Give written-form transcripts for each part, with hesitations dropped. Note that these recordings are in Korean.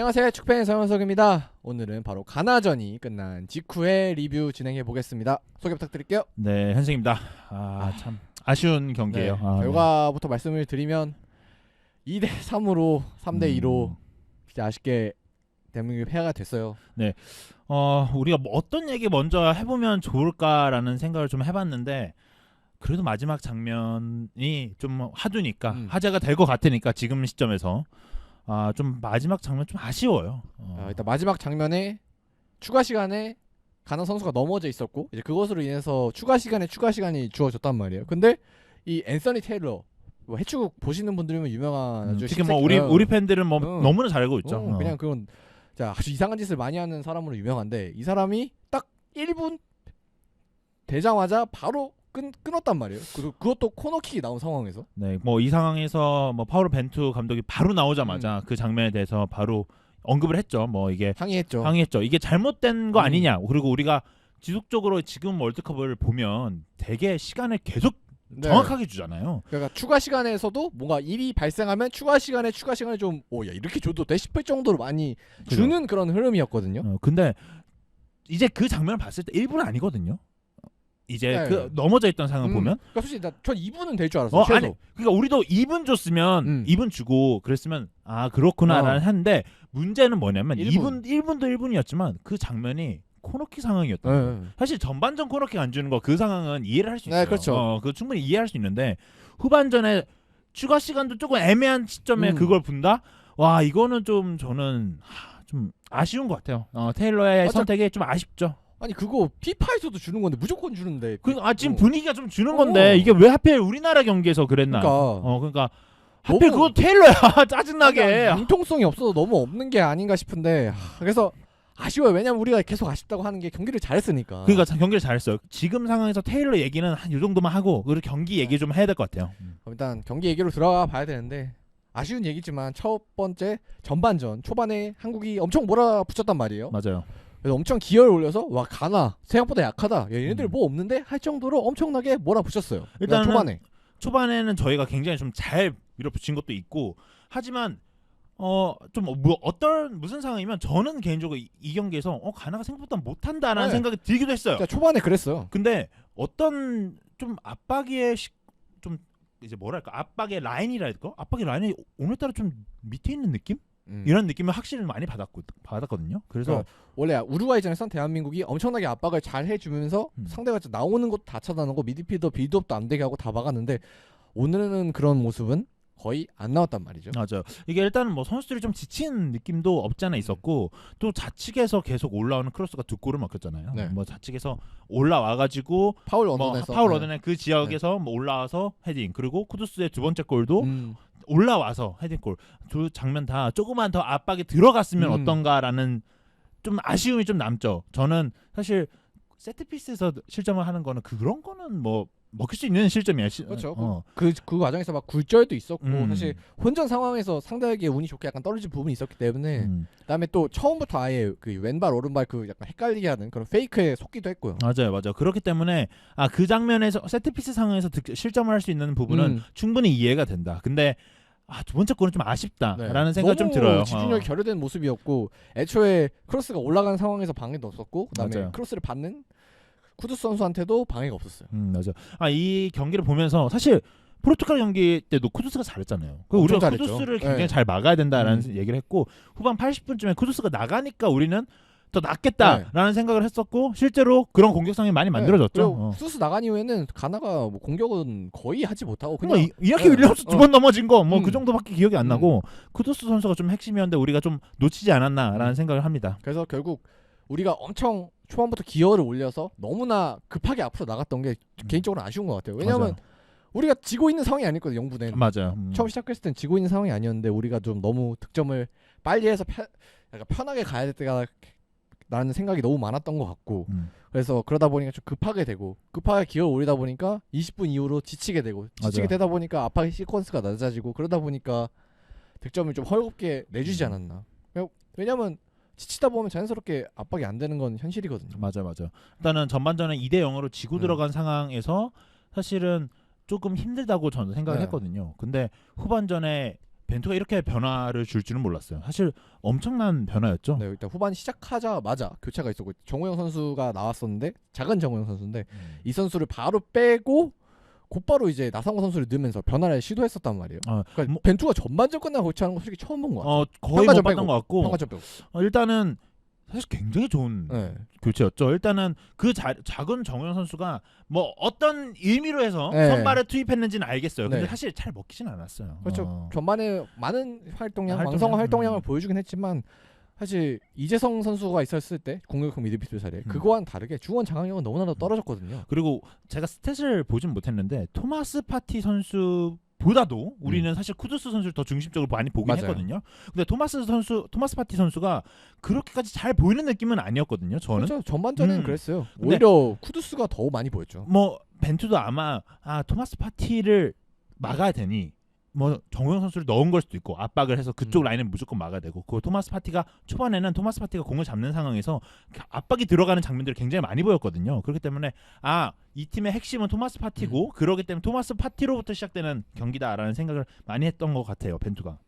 안녕하세요, 축팬 서현석입니다. 오늘은 바로 가나전이 끝난 직후에 리뷰 진행해 보겠습니다. 소개 부탁드릴게요. 네, 현승입니다. 참 아쉬운 경기예요. 네, 결과부터 말씀을 드리면 2대 3으로 3대 2로 진짜 아쉽게 대한민국이 패가 됐어요. 네, 우리가 뭐 어떤 얘기 먼저 해보면 좋을까라는 생각을 좀 해봤는데 그래도 마지막 장면이 좀 화두니까 화제가 될 것 같으니까 지금 시점에서 좀 마지막 장면 좀 아쉬워요. 일단 마지막 장면에 추가 시간에 가나 선수가 넘어져 있었고 이제 그것으로 인해서 추가 시간이 주어졌단 말이에요. 근데 이 앤서니 테일러 뭐 해축 보시는 분들이면 유명한 아주 특히 뭐 우리 팬들은 뭐 너무나 잘 알고 있죠. 그냥 그건 아주 이상한 짓을 많이 하는 사람으로 유명한데 이 사람이 딱 1분 되자마자 바로 끊었단 말이에요. 그것도 코너킥이 나온 상황에서. 네, 뭐 이 상황에서 뭐 파울로 벤투 감독이 바로 나오자마자 그 장면에 대해서 바로 언급을 했죠. 뭐 이게 항의했죠. 이게 잘못된 거 아니냐. 그리고 우리가 지속적으로 지금 월드컵을 보면 되게 시간을 계속 정확하게 주잖아요. 그러니까 추가 시간에서도 뭔가 일이 발생하면 추가 시간을 좀 야 이렇게 줘도 돼 싶을 정도로 많이 주는 그런 흐름이었거든요. 근데 이제 그 장면을 봤을 때 1분 아니거든요. 이제 그 넘어져 있던 상황을 보면 그러니까 솔직히 전 2분은 될 줄 알았어요. 아니 그러니까 우리도 2분 줬으면 2분 주고 그랬으면 그렇구나라는 하는데 문제는 뭐냐면 1분도 1분이었지만 그 장면이 코너킥 상황이었다. 사실 전반전 코너킥 안 주는 거 그 상황은 이해를 할 수 있어요. 네, 그렇죠. 그 충분히 이해할 수 있는데 후반전에 추가 시간도 조금 애매한 시점에 그걸 분다. 와 이거는 좀 저는 좀 아쉬운 것 같아요. 테일러의 선택이 좀 아쉽죠. 아니 그거 피파에서도 주는 건데 무조건 주는데. 지금 분위기가 좀 주는 건데 이게 왜 하필 우리나라 경기에서 그랬나? 그러니까 하필 그거 테일러야. 짜증나게. 융통성이 없어서 너무 없는 게 아닌가 싶은데 그래서 아쉬워요. 왜냐면 우리가 계속 아쉽다고 하는 게 경기를 잘했으니까. 그러니까 경기를 잘했어요. 지금 상황에서 테일러 얘기는 한 이 정도만 하고 그리고 경기 얘기 좀 해야 될 것 같아요. 일단 경기 얘기로 들어가 봐야 되는데 아쉬운 얘기지만 첫 번째 전반전 초반에 한국이 엄청 몰아붙였단 말이에요. 맞아요. 그래서 엄청 기어를 올려서 와 가나 생각보다 약하다. 얘네들 뭐 없는데 할 정도로 엄청나게 몰아붙였어요. 일단 초반에는 저희가 굉장히 좀 잘 밀어붙인 것도 있고 하지만 무슨 상황이면 저는 개인적으로 이 경기에서 가나가 생각보다 못한다라는 생각이 들기도 했어요. 초반에 그랬어요. 근데 어떤 좀 압박의 좀 이제 뭐랄까 압박의 라인이랄까 압박의 라인이 오늘따라 좀 밑에 있는 느낌? 이런 느낌을 확실히 많이 받았거든요. 그래서 원래 우루과이전에선 대한민국이 엄청나게 압박을 잘 해주면서 상대가 나오는 것도 다 차단하고 미드필더 빌드업도 안 되게 하고 다 막았는데 오늘은 그런 모습은 거의 안 나왔단 말이죠. 맞아요. 이게 일단은 뭐 선수들이 좀 지친 느낌도 없지 않아 있었고 또 좌측에서 계속 올라오는 크로스가 두 골을 먹혔잖아요. 뭐 좌측에서 올라와가지고 파울 얻어내서 파울 얻어낸 그 지역에서 뭐 올라와서 헤딩 그리고 쿠두스의 두 번째 골도 올라와서 헤딩골 두 장면 다 조금만 더 압박이 들어갔으면 어떤가라는 좀 아쉬움이 좀 남죠. 저는 사실 세트피스에서 실점을 하는 거는 그런 거는 뭐 먹힐 수 있는 실점이야. 그렇죠. 그 과정에서 막 굴절도 있었고 사실 혼전 상황에서 상대에게 운이 좋게 약간 떨어진 부분이 있었기 때문에 그다음에 또 처음부터 아예 그 왼발 오른발 그 약간 헷갈리게 하는 그런 페이크에 속기도 했고요. 맞아요. 그렇기 때문에 그 장면에서 세트피스 상황에서 실점을 할 수 있는 부분은 충분히 이해가 된다. 근데 두 번째 골은 좀 아쉽다라는 생각이 좀 들어요. 집중력이 결여된 모습이었고 애초에 크로스가 올라가는 상황에서 방해도 없었고 그다음에 맞아요. 크로스를 받는 쿠두스 선수한테도 방해가 없었어요. 맞아. 이 경기를 보면서 사실 포르투갈 경기 때도 쿠두스가 잘했잖아요. 우리가 잘했죠. 쿠두스를 굉장히 잘 막아야 된다라는 얘기를 했고 후반 80분쯤에 쿠두스가 나가니까 우리는 더 낫겠다라는 생각을 했었고 실제로 그런 공격상이 많이 만들어졌죠. 쿠두스 나간 이후에는 가나가 뭐 공격은 거의 하지 못하고 그냥 이렇게 윌리엄스 두 번 넘어진 거 뭐 그 정도밖에 기억이 안 나고 쿠두스 선수가 좀 핵심이었는데 우리가 좀 놓치지 않았나라는 생각을 합니다. 그래서 결국 우리가 엄청 초반부터 기어를 올려서 너무나 급하게 앞으로 나갔던 게 개인적으로 아쉬운 것 같아요. 왜냐하면 우리가 지고 있는 상황이 아니거든요. 0부는 맞아요. 처음 시작했을 땐 지고 있는 상황이 아니었는데 우리가 좀 너무 득점을 빨리 해서 약간 편하게 가야 될 때가 라는 생각이 너무 많았던 것 같고 그래서 그러다 보니까 좀 급하게 기어를 올리다 보니까 20분 이후로 지치게 되다 보니까 압박의 시퀀스가 낮아지고 그러다 보니까 득점을 좀 헐겁게 내주지 않았나. 왜냐면 지치다 보면 자연스럽게 압박이 안 되는 건 현실이거든요. 맞아. 일단은 전반전에 2대 0으로 지고 들어간 상황에서 사실은 조금 힘들다고 저는 생각을 했거든요. 근데 후반전에 벤투가 이렇게 변화를 줄 줄은 몰랐어요. 사실 엄청난 변화였죠. 네, 일단 후반 시작하자마자 교체가 있었고 정우영 선수가 나왔었는데 작은 정우영 선수인데 이 선수를 바로 빼고 곧바로 이제 나상호 선수를 넣으면서 변화를 시도했었단 말이에요. 그러니까 뭐, 벤투가 전반전까지 교체하는 거 솔직히 처음 본 것 같아요. 거의 못 봤던 것 같고 평가전 빼고. 일단은 사실 굉장히 좋은 네. 교체였죠. 일단은 그 작은 정우영 선수가 뭐 어떤 의미로 해서 네. 선발에 투입했는지는 알겠어요. 근데 네. 사실 잘 먹히진 않았어요. 그렇죠. 전반에 많은 왕성한 활동량. 활동량을 보여주긴 했지만 사실 이재성 선수가 있었을 때 공격형 미드필더 자리에 그거와는 다르게 중원 장악력은 너무나도 떨어졌거든요. 그리고 제가 스탯을 보진 못했는데 토마스 파티 선수보다도 우리는 사실 쿠두스 선수를 더 중심적으로 많이 보긴 맞아요. 했거든요. 근데 토마스 파티 선수가 그렇게까지 잘 보이는 느낌은 아니었거든요. 저는. 그렇죠. 전반전에는 그랬어요. 근데 오히려 쿠두스가 더 많이 보였죠. 뭐 벤투도 아마 토마스 파티를 막아야 되니 뭐 정우영 선수를 넣은 걸 수도 있고 압박을 해서 그쪽 라인을 무조건 막아야 되고 그 토마스 파티가 초반에는 토마스 파티가 공을 잡는 상황에서 압박이 들어가는 장면들이 굉장히 많이 보였거든요. 그렇기 때문에 이 팀의 핵심은 토마스 파티고 그러기 때문에 토마스 파티로부터 시작되는 경기다라는 생각을 많이 했던 것 같아요. 벤투가.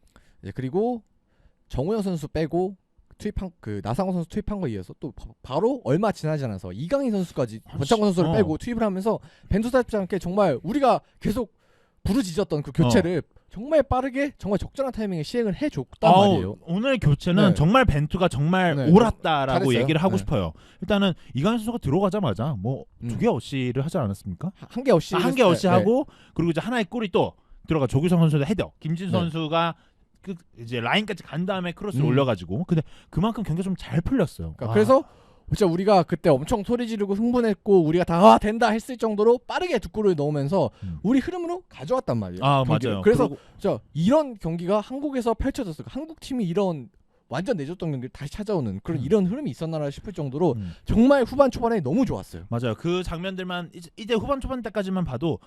네, 그리고 정우영 선수 빼고 투입한 그 나상호 선수 투입한 거에 이어서 또 바로 얼마 지나지 않아서 이강인 선수까지 권창곤 선수를 빼고 투입을 하면서 벤투답지 않게 정말 우리가 계속 부르짖었던 그 교체를 정말 빠르게 정말 적절한 타이밍에 시행을 해줬단 말이에요. 오늘 교체는 정말 벤투가 정말 옳았다라고 잘했어요. 얘기를 하고 싶어요. 일단은 이강인 선수가 들어가자마자 뭐 2개 어시를 하지 않았습니까? 한 개 어시 한 개 어시 하고 그리고 이제 하나의 골이 또 들어가. 조규성 선수의 헤더, 김진 선수가 그 이제 라인까지 간 다음에 크로스를 올려가지고 근데 그만큼 경기가 좀 잘 풀렸어요. 그래서 진짜 우리가 그때 엄청 소리 지르고 흥분했고 우리가 다 된다 했을 정도로 빠르게 두 골을 넣으면서 우리 흐름으로 가져왔단 말이에요. 맞아요. 그래서 진짜 이런 경기가 한국에서 펼쳐졌어요. 한국 팀이 이런 완전 내줬던 경기를 다시 찾아오는 그런 이런 흐름이 있었나 싶을 정도로 정말 후반 초반에 너무 좋았어요. 맞아요. 그 장면들만 이제 후반 초반 때까지만 봐도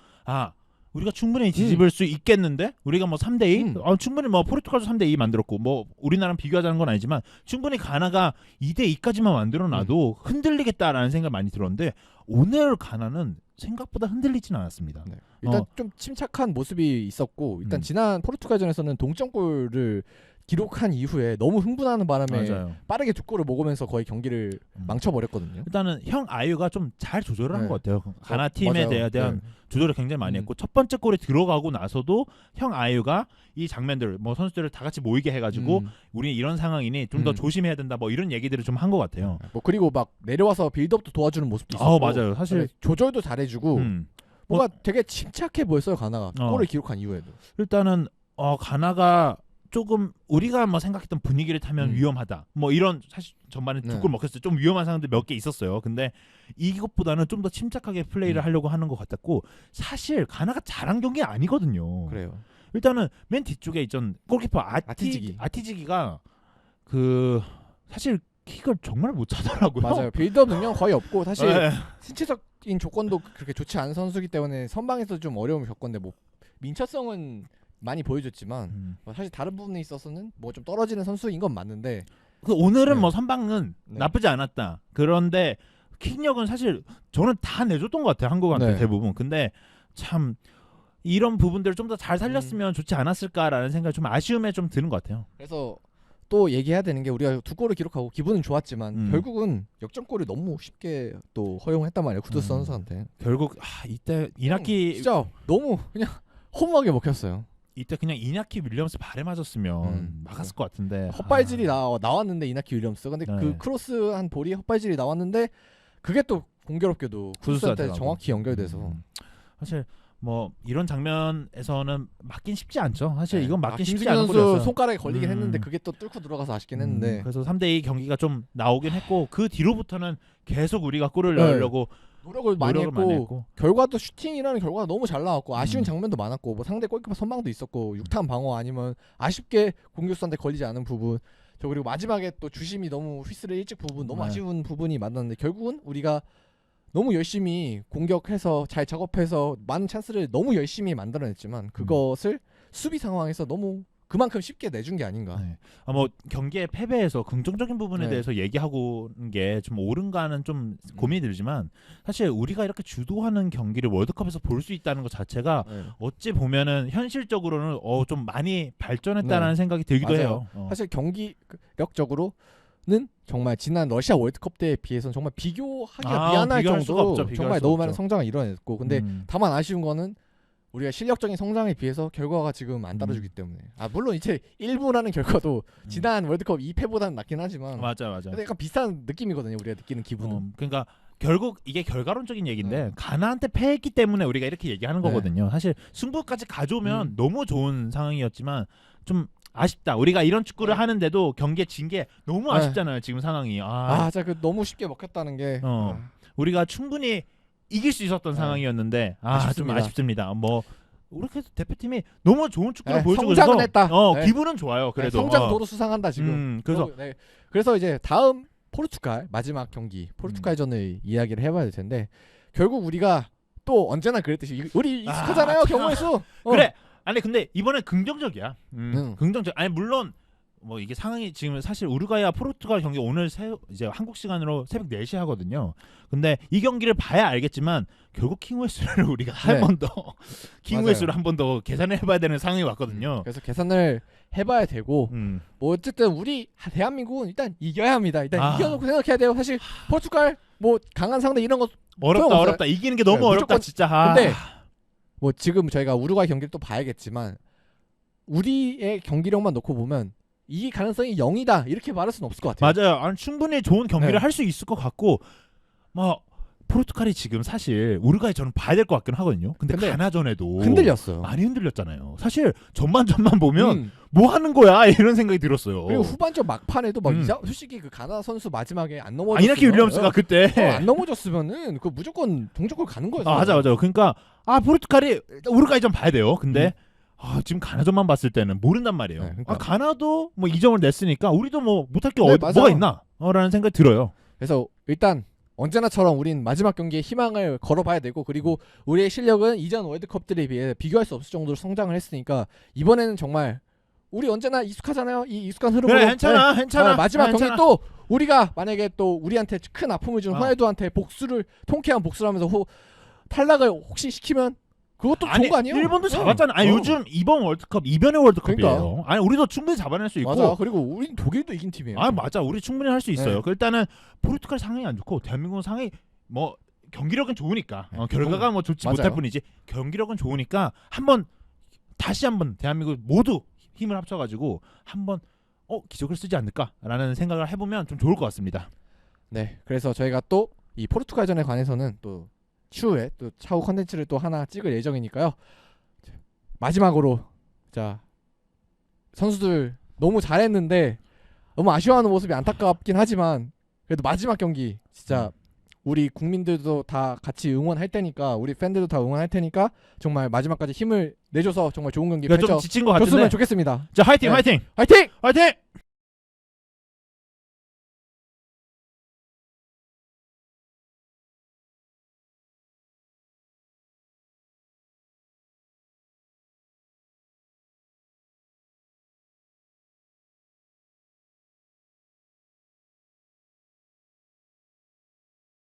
우리가 충분히 뒤집을 수 있겠는데 우리가 뭐 3대2 충분히 뭐 포르투갈도 3대2 만들었고 뭐 우리나라랑 비교하자는 건 아니지만 충분히 가나가 2대2까지만 만들어놔도 흔들리겠다라는 생각이 많이 들었는데 오늘 가나는 생각보다 흔들리진 않았습니다. 네. 일단 좀 침착한 모습이 있었고 일단 지난 포르투갈전에서는 동점골을 기록한 이후에 너무 흥분하는 바람에 빠르게 두 골을 먹으면서 거의 경기를 망쳐버렸거든요. 일단은 형 아유가 좀 잘 조절을 한 것 같아요. 가나 팀에 대한 조절을 굉장히 많이 했고 첫 번째 골이 들어가고 나서도 형 아유가 이 장면들 뭐 선수들을 다 같이 모이게 해가지고 우리 이런 상황이니 좀 더 조심해야 된다 뭐 이런 얘기들을 좀 한 것 같아요. 뭐 그리고 막 내려와서 빌드업도 도와주는 모습도 있었고 맞아요. 사실 조절도 잘해주고 뭔가 되게 침착해 보였어요. 가나가 골을 기록한 이후에도. 일단은 가나가 조금 우리가 뭐 생각했던 분위기를 타면 위험하다 뭐 이런 사실 전반에 두 골 먹혔을 때 좀 위험한 상황들 몇 개 있었어요. 근데 이것보다는 좀 더 침착하게 플레이를 하려고 하는 것 같았고 사실 가나가 잘한 경기 아니거든요. 그래요. 일단은 맨 뒤쪽에 있던 골키퍼 아티지기가 그 사실 킥을 정말 못 차더라고요. 맞아요. 빌드업 능력 거의 없고 사실 신체적인 조건도 그렇게 좋지 않은 선수이기 때문에 선방에서 좀 어려움을 겪었는데 뭐 민첩성은 많이 보여줬지만 사실 다른 부분에 있어서는 뭐 좀 떨어지는 선수인 건 맞는데 오늘은 뭐 선방은 나쁘지 않았다. 그런데 킥력은 사실 저는 다 내줬던 것 같아요. 한국한테 대부분. 근데 참 이런 부분들을 좀 더 잘 살렸으면 좋지 않았을까라는 생각이 좀 아쉬움에 좀 드는 것 같아요. 그래서 또 얘기해야 되는 게 우리가 두 골을 기록하고 기분은 좋았지만 결국은 역전골을 너무 쉽게 또 허용했단 말이에요. 쿠두스 선수한테. 결국 이때 이나키 진짜 너무 그냥 허무하게 먹혔어요. 이때 그냥 이나키 윌리엄스 발에 맞았으면 막았을 것 같은데 헛발질이 나왔는데 이나키 윌리엄스 근데 그 크로스한 볼이 헛발질이 나왔는데 그게 또 공교롭게도 쿠두스한테 정확히 연결돼서 사실 뭐 이런 장면에서는 맞긴 쉽지 않죠. 사실 이건 맞긴 쉽지 않은 않은 거였어요. 손가락에 걸리긴 했는데 그게 또 뚫고 들어가서 아쉽긴 했는데 그래서 3대2 경기가 좀 나오긴 했고 그 뒤로부터는 계속 우리가 골을 넣으려고 노력을 많이 했고 결과도 슈팅이라는 결과가 너무 잘 나왔고 아쉬운 장면도 많았고 뭐 상대 골키퍼 선방도 있었고 6탄 방어 아니면 아쉽게 공격수한테 걸리지 않은 부분 그리고 마지막에 또 주심이 너무 휘슬을 일찍 부분 너무 아쉬운 부분이 많았는데 결국은 우리가 너무 열심히 공격해서 잘 작업해서 많은 찬스를 너무 열심히 만들어냈지만 그것을 수비 상황에서 너무 그만큼 쉽게 내준 게 아닌가. 네. 뭐 경기의 패배에서 긍정적인 부분에 네. 대해서 얘기하고 게 좀 옳은가는 좀 고민이 들지만 사실 우리가 이렇게 주도하는 경기를 월드컵에서 볼 수 있다는 것 자체가 네. 어찌 보면은 현실적으로는 좀 많이 발전했다라는 네. 생각이 들기도 맞아요. 해요. 사실 경기력적으로는 정말 지난 러시아 월드컵 때에 비해서는 정말 비교하기가 미안할 비교할 수가 정도로 없죠. 비교할 정말 수가 너무 없죠. 많은 성장을 이뤄냈고, 근데 다만 아쉬운 거는 우리가 실력적인 성장에 비해서 결과가 지금 안 따라주기 때문에. 물론 이제 1부라는 결과도 지난 월드컵 2패보다는 낫긴 하지만 맞아. 근데 약간 비슷한 느낌이거든요. 우리가 느끼는 기분은. 그러니까 결국 이게 결과론적인 얘기인데 가나한테 패했기 때문에 우리가 이렇게 얘기하는 거거든요. 사실 승부까지 가져오면 너무 좋은 상황이었지만 좀 아쉽다. 우리가 이런 축구를 하는데도 경기에 진 게 너무 아쉽잖아요. 지금 상황이. 진짜 그 너무 쉽게 먹혔다는 게. 우리가 충분히 이길 수 있었던 상황이었는데 좀 아쉽습니다. 뭐 이렇게 해서 대표팀이 너무 좋은 축구를 보여주고 있어서 성장은 했다. 기분은 좋아요. 그래도 성장 도로 수상한다 지금. 그래서 이제 다음 포르투갈 마지막 경기 포르투갈전을 이야기를 해봐야 될 텐데, 결국 우리가 또 언제나 그랬듯이 우리 익숙하잖아요. 경우의 수. 그래. 아니 근데 이번엔 긍정적이야. 긍정적. 아니 물론 뭐 이게 상황이 지금 사실 우루과이와 포르투갈 경기 오늘 이제 한국 시간으로 새벽 4시에 하거든요. 근데 이 경기를 봐야 알겠지만 결국 킹웨스를 우리가 한 번 더 킹웨스를 한 번 더 계산을 해봐야 되는 상황이 왔거든요. 그래서 계산을 해봐야 되고 뭐 어쨌든 우리 대한민국은 일단 이겨야 합니다. 일단 이겨놓고 생각해야 돼요. 사실 포르투갈 뭐 강한 상대 이런 거 어렵다. 이기는 게 너무 어렵다 진짜. 근데 뭐 지금 저희가 우루과이 경기를 또 봐야겠지만 우리의 경기력만 놓고 보면 이 가능성이 0이다 이렇게 말할 수는 없을 것 같아요. 맞아요. 아니, 충분히 좋은 경기를 할 수 있을 것 같고, 뭐 포르투갈이 지금 사실 우루과이 저는 봐야 될 것 같긴 하거든요. 근데 가나전에도 흔들렸어요. 많이 흔들렸잖아요. 사실 전반전만 보면 뭐 하는 거야 이런 생각이 들었어요. 그리고 후반전 막판에도 막 솔직히 그 가나 선수 마지막에 안 넘어졌으면 이나키 윌리엄스가 그때 안 넘어졌으면은 그 무조건 동점골 가는 거였어요. 맞아. 그러니까 포르투갈이 우루과이전 봐야 돼요. 근데 지금 가나전만 봤을 때는 모른단 말이에요. 그러니까. 가나도 뭐 2점을 냈으니까 우리도 뭐 못할 게 뭐가 있나? 라는 생각이 들어요. 그래서 일단 언제나처럼 우린 마지막 경기에 희망을 걸어봐야 되고, 그리고 우리의 실력은 이전 월드컵들에 비해 비교할 수 없을 정도로 성장을 했으니까 이번에는 정말 우리 언제나 익숙하잖아요. 이 익숙한 흐름으로. 그래, 괜찮아. 마지막 경기 또 우리가 만약에 또 우리한테 큰 아픔을 준 호날두한테 통쾌한 복수를 하면서 탈락을 혹시 시키면 그것도 좋은 거 아니에요? 일본도 잡았잖아. 요즘 이번 월드컵 이변의 월드컵이에요. 그러니까. 우리도 충분히 잡아낼 수 있고. 맞아. 그리고 우린 독일도 이긴 팀이에요. 맞아. 우리 충분히 할 수 있어요. 일단은 포르투갈 상황이 안 좋고 대한민국 상황이 뭐 경기력은 좋으니까 결과가 뭐 좋지 못할 뿐이지 경기력은 좋으니까 다시 한번 대한민국 모두 힘을 합쳐가지고 한번 기적을 쓰지 않을까라는 생각을 해보면 좀 좋을 것 같습니다. 네. 그래서 저희가 또 이 포르투갈전에 관해서는 또 추후에 또 차후 컨텐츠를 또 하나 찍을 예정이니까요. 마지막으로 선수들 너무 잘했는데 너무 아쉬워하는 모습이 안타깝긴 하지만 그래도 마지막 경기 진짜 우리 국민들도 다 같이 응원할 테니까, 우리 팬들도 다 응원할 테니까 정말 마지막까지 힘을 내줘서 정말 좋은 경기 좀 지친 것 같은데 줬으면 좋겠습니다. 자, 화이팅! 화이팅!